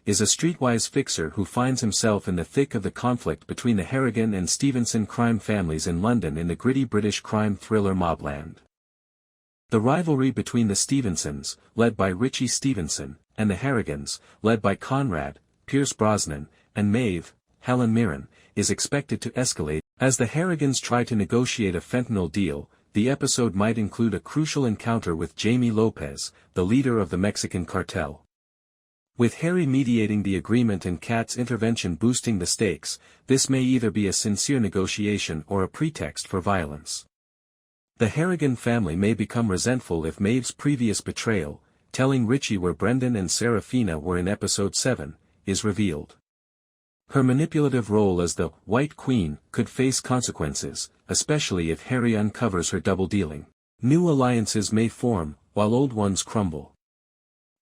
is a streetwise fixer who finds himself in the thick of the conflict between the Harrigan and Stevenson crime families in London in the gritty British crime thriller MobLand. The rivalry between the Stevensons, led by Richie Stevenson, and the Harrigans, led by Conrad, Pierce Brosnan, and Maeve, Helen Mirren, is expected to escalate. As the Harrigans try to negotiate a fentanyl deal, the episode might include a crucial encounter with Jamie Lopez, the leader of the Mexican cartel. With Harry mediating the agreement and Kat's intervention boosting the stakes, this may either be a sincere negotiation or a pretext for violence. The Harrigan family may become resentful if Maeve's previous betrayal, telling Richie where Brendan and Serafina were in episode 7, is revealed. Her manipulative role as the White Queen could face consequences, especially if Harry uncovers her double-dealing. New alliances may form, while old ones crumble.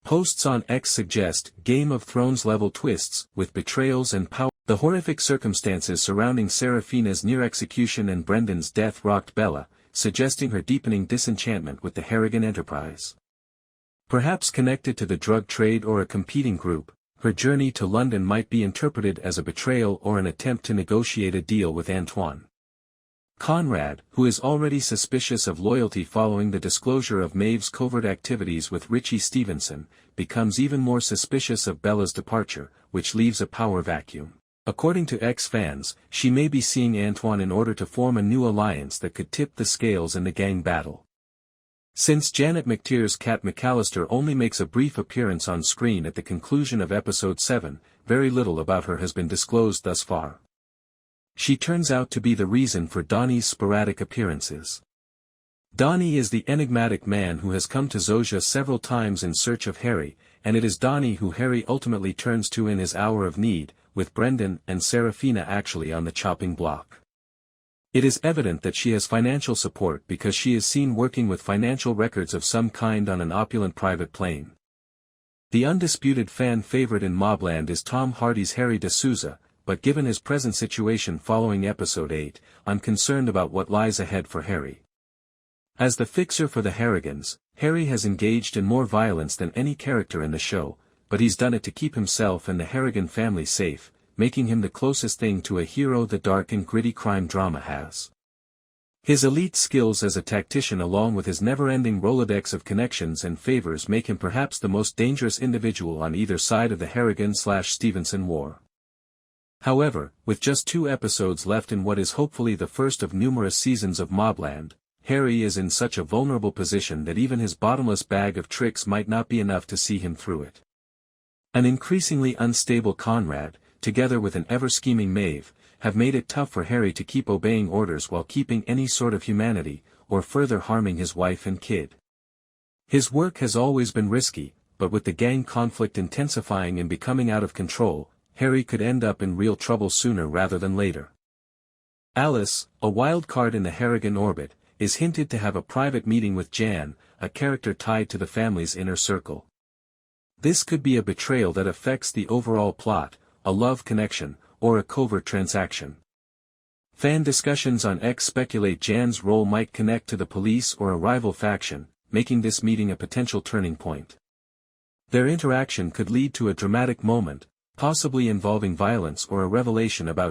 Posts on X suggest Game of Thrones-level twists, with betrayals and power. The horrific circumstances surrounding Serafina's near execution and Brendan's death rocked Bella, suggesting her deepening disenchantment with the Harrigan enterprise. Perhaps connected to the drug trade or a competing group, her journey to London might be interpreted as a betrayal or an attempt to negotiate a deal with Antoine. Conrad, who is already suspicious of loyalty following the disclosure of Maeve's covert activities with Richie Stevenson, becomes even more suspicious of Bella's departure, which leaves a power vacuum. According to ex-fans, she may be seeing Antoine in order to form a new alliance that could tip the scales in the gang battle. Since Janet McTeer's Kat McAllister only makes a brief appearance on screen at the conclusion of episode 7, very little about her has been disclosed thus far. She turns out to be the reason for Donnie's sporadic appearances. Donnie is the enigmatic man who has come to Zosia several times in search of Harry, and it is Donnie who Harry ultimately turns to in his hour of need, with Brendan and Serafina actually on the chopping block. It is evident that she has financial support because she is seen working with financial records of some kind on an opulent private plane. The undisputed fan favorite in MobLand is Tom Hardy's Harry D'Souza, but given his present situation following episode 8, I'm concerned about what lies ahead for Harry. As the fixer for the Harrigans, Harry has engaged in more violence than any character in the show, but he's done it to keep himself and the Harrigan family safe, making him the closest thing to a hero the dark and gritty crime drama has. His elite skills as a tactician along with his never-ending Rolodex of connections and favors make him perhaps the most dangerous individual on either side of the Harrigan/Stevenson war. However, with just 2 episodes left in what is hopefully the first of numerous seasons of MobLand, Harry is in such a vulnerable position that even his bottomless bag of tricks might not be enough to see him through it. An increasingly unstable Conrad, together with an ever-scheming Maeve, have made it tough for Harry to keep obeying orders while keeping any sort of humanity, or further harming his wife and kid. His work has always been risky, but with the gang conflict intensifying and becoming out of control, Harry could end up in real trouble sooner rather than later. Alice, a wild card in the Harrigan orbit, is hinted to have a private meeting with Jan, a character tied to the family's inner circle. This could be a betrayal that affects the overall plot, a love connection, or a covert transaction. Fan discussions on X speculate Jan's role might connect to the police or a rival faction, making this meeting a potential turning point. Their interaction could lead to a dramatic moment, possibly involving violence or a revelation about